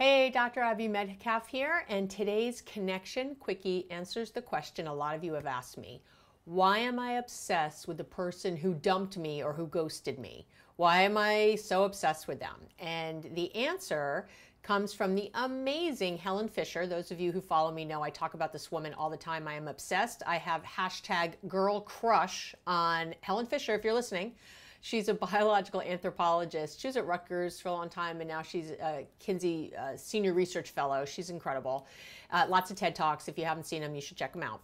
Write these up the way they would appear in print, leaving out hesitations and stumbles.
Hey, Dr. Abby Medcalf here, and today's Connection Quickie answers the question a lot of you have asked me. Why am I obsessed with the person who dumped me or who ghosted me? Why am I so obsessed with them? And the answer comes from the amazing Helen Fisher. Those of you who follow me know I talk about this woman all the time. I am obsessed. I have hashtag girl crush on Helen Fisher if you're listening. She's a biological anthropologist. She was at Rutgers for a long time, and now she's a Kinsey Senior Research Fellow. She's incredible. Lots of TED Talks. If you haven't seen them, you should check them out.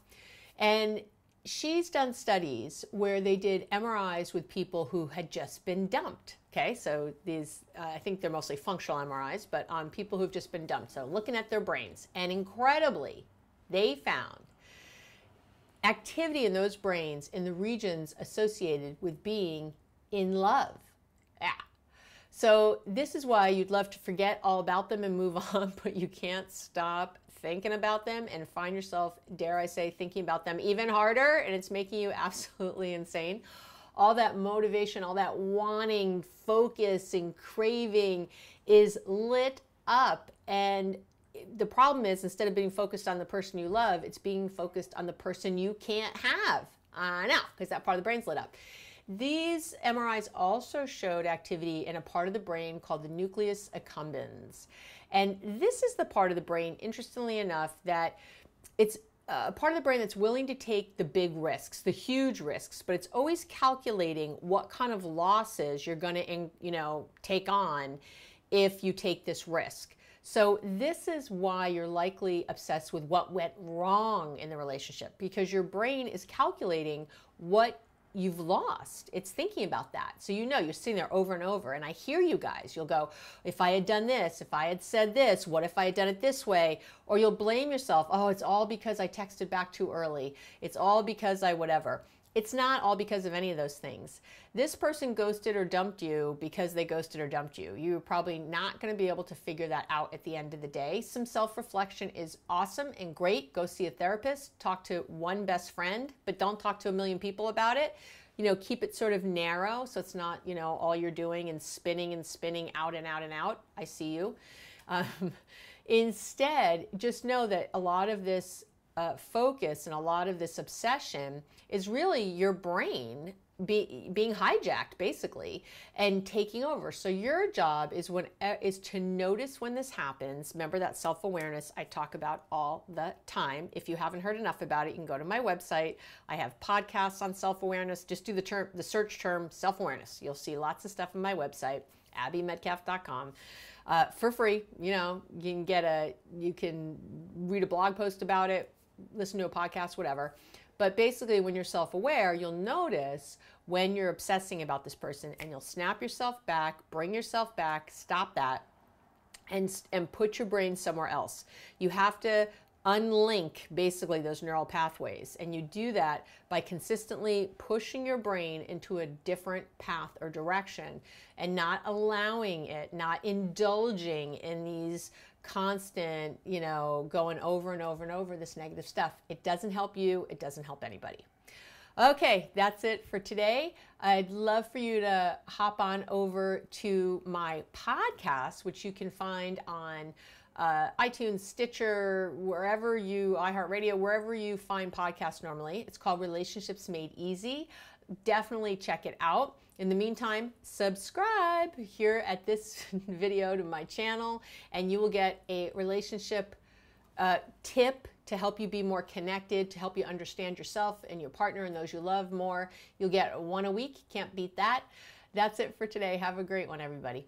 And she's done studies where they did MRIs with people who had just been dumped. Okay, so these, I think they're mostly functional MRIs, but on people who've just been dumped. So looking at their brains. And incredibly, they found activity in those brains in the regions associated with being in love. Yeah. So this is why you'd love to forget all about them and move on, but you can't stop thinking about them and find yourself, dare I say, thinking about them even harder, and it's making you absolutely insane. All that motivation, all that wanting, focus, and craving is lit up, and the problem is, instead of being focused on the person you love, it's being focused on the person you can't have. I know, because that part of the brain's lit up. These MRIs also showed activity in a part of the brain called the nucleus accumbens. And this is the part of the brain, interestingly enough, that it's a part of the brain that's willing to take the big risks, the huge risks, but it's always calculating what kind of losses you're going to, take on if you take this risk. So this is why you're likely obsessed with what went wrong in the relationship, because your brain is calculating what you've lost. It's thinking about that. So you're sitting there over and over, and I hear you guys. You'll go, if I had done this, if I had said this, what if I had done it this way? Or you'll blame yourself. Oh, it's all because I texted back too early. It's all because I whatever. It's not all because of any of those things. This person ghosted or dumped you because they ghosted or dumped you. You're probably not going to be able to figure that out at the end of the day. Some self-reflection is awesome and great. Go see a therapist. Talk to one best friend, but don't talk to a million people about it. Keep it sort of narrow so it's not, all you're doing and spinning out and out and out. I see you. Instead, just know that a lot of this focus and a lot of this obsession is really your brain being hijacked, basically, and taking over. So your job is to notice when this happens. Remember that self-awareness I talk about all the time. If you haven't heard enough about it, you can go to my website. I have podcasts on self-awareness. Just do the search term self-awareness. You'll see lots of stuff on my website, abbymedcalf.com. For free. You can read a blog post about it, listen to a podcast, whatever. But basically, when you're self-aware, you'll notice when you're obsessing about this person, and you'll snap yourself back, bring yourself back, stop that, and put your brain somewhere else. You have to unlink basically those neural pathways, and you do that by consistently pushing your brain into a different path or direction and not allowing it, not indulging in these constant, going over and over and over this negative stuff. It doesn't help you. It doesn't help anybody. Okay, that's it for today. I'd love for you to hop on over to my podcast, which you can find on iTunes, Stitcher, iHeartRadio, wherever you find podcasts normally. It's called Relationships Made Easy. Definitely check it out. In the meantime, subscribe here at this video to my channel, and you will get a relationship tip to help you be more connected, to help you understand yourself and your partner and those you love more. You'll get one a week. Can't beat that. That's it for today. Have a great one, everybody.